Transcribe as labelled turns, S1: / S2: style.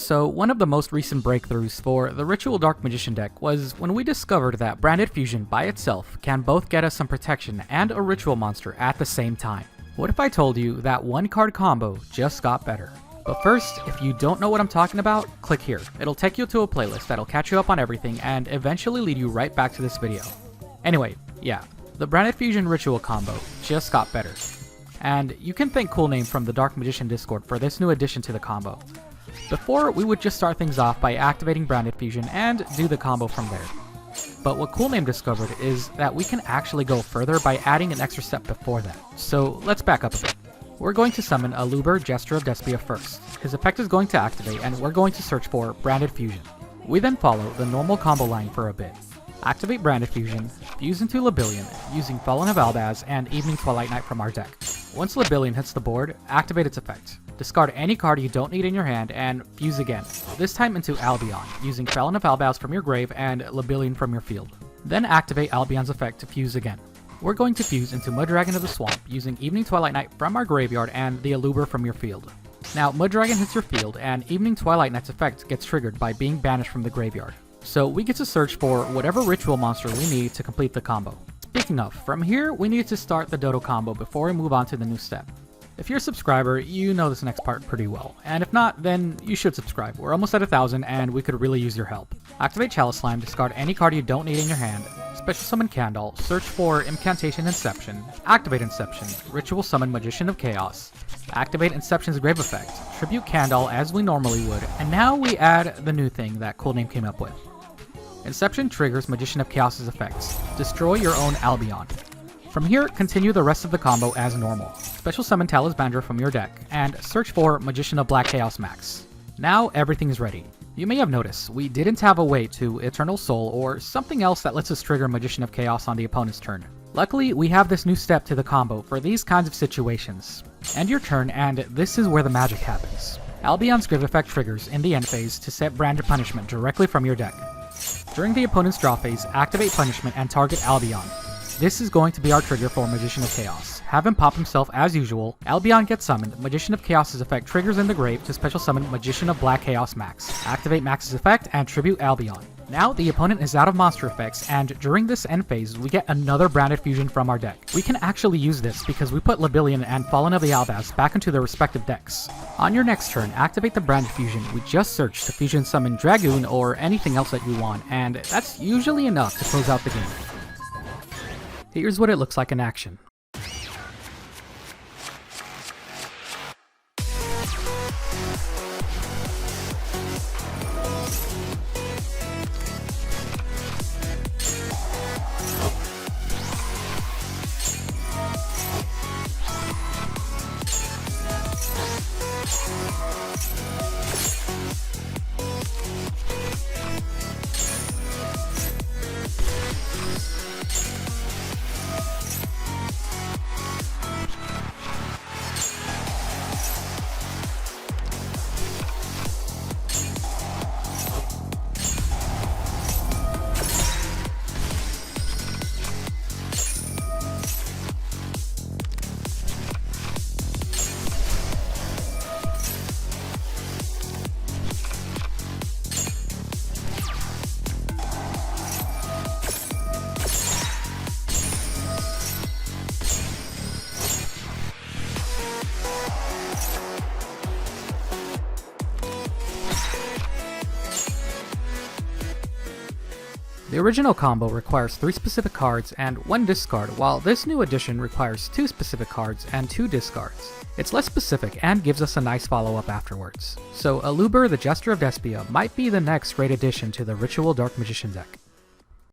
S1: So one of the most recent breakthroughs for the Ritual Dark Magician deck was when we discovered that Branded Fusion by itself can both get us some protection and a ritual monster at the same time. What if I told you that one card combo just got better? But first, if you don't know what I'm talking about, click here. It'll take you to a playlist that'll catch you up on everything and eventually lead you right back to this video. Anyway, yeah, the Branded Fusion Ritual combo just got better. And you can thank Coolname from the Dark Magician Discord for this new addition to the combo. Before, we would just start things off by activating Branded Fusion and do the combo from there. But what Coolname discovered is that we can actually go further by adding an extra step before that. So let's back up a bit. We're going to summon Aluber, Gesture of Despia first. His effect is going to activate and we're going to search for Branded Fusion. We then follow the normal combo line for a bit. Activate Branded Fusion, fuse into Labillion using Fallen of Albaz and Evening Twilight Knight from our deck. Once Labillion hits the board, activate its effect. Discard any card you don't need in your hand and fuse again, this time into Albion, using Fallen of Albaz from your grave and Labillion from your field. Then activate Albion's effect to fuse again. We're going to fuse into Mudragon of the Swamp using Evening Twilight Knight from our graveyard and the Aluber from your field. Now, Mudragon hits your field and Evening Twilight Knight's effect gets triggered by being banished from the graveyard. So we get to search for whatever ritual monster we need to complete the combo. Speaking of, from here we need to start the Dodo combo before we move on to the new step. If you're a subscriber, you know this next part pretty well, and if not, then you should subscribe. We're almost at 1,000 and we could really use your help. Activate Chalice Slime, discard any card you don't need in your hand, special summon Candle, search for Incantation Inception, activate Inception, ritual summon Magician of Chaos, activate Inception's grave effect, tribute Candle as we normally would, and now we add the new thing that Coolname came up with. Inception triggers Magician of Chaos's effects. Destroy your own Albion. From here, continue the rest of the combo as normal. Special summon Talus Bandra from your deck, and search for Magician of Black Chaos Max. Now everything is ready. You may have noticed, we didn't have a way to Eternal Soul or something else that lets us trigger Magician of Chaos on the opponent's turn. Luckily, we have this new step to the combo for these kinds of situations. End your turn, and this is where the magic happens. Albion's grave effect triggers in the end phase to set Branded Punishment directly from your deck. During the opponent's draw phase, activate Punishment and target Albion. This is going to be our trigger for Magician of Chaos. Have him pop himself as usual, Albion gets summoned, Magician of Chaos's effect triggers in the grave to special summon Magician of Black Chaos Max. Activate Max's effect and tribute Albion. Now the opponent is out of monster effects, and during this end phase we get another Branded Fusion from our deck. We can actually use this because we put Labillion and Fallen of the Albaz back into their respective decks. On your next turn, activate the Branded Fusion we just searched to fusion summon Dragoon or anything else that you want, and that's usually enough to close out the game. Here's what it looks like in action. The original combo requires 3 specific cards and 1 discard, while this new edition requires 2 specific cards and 2 discards. It's less specific and gives us a nice follow-up afterwards. So Aluber, the Gesture of Despia might be the next great addition to the Ritual Dark Magician deck.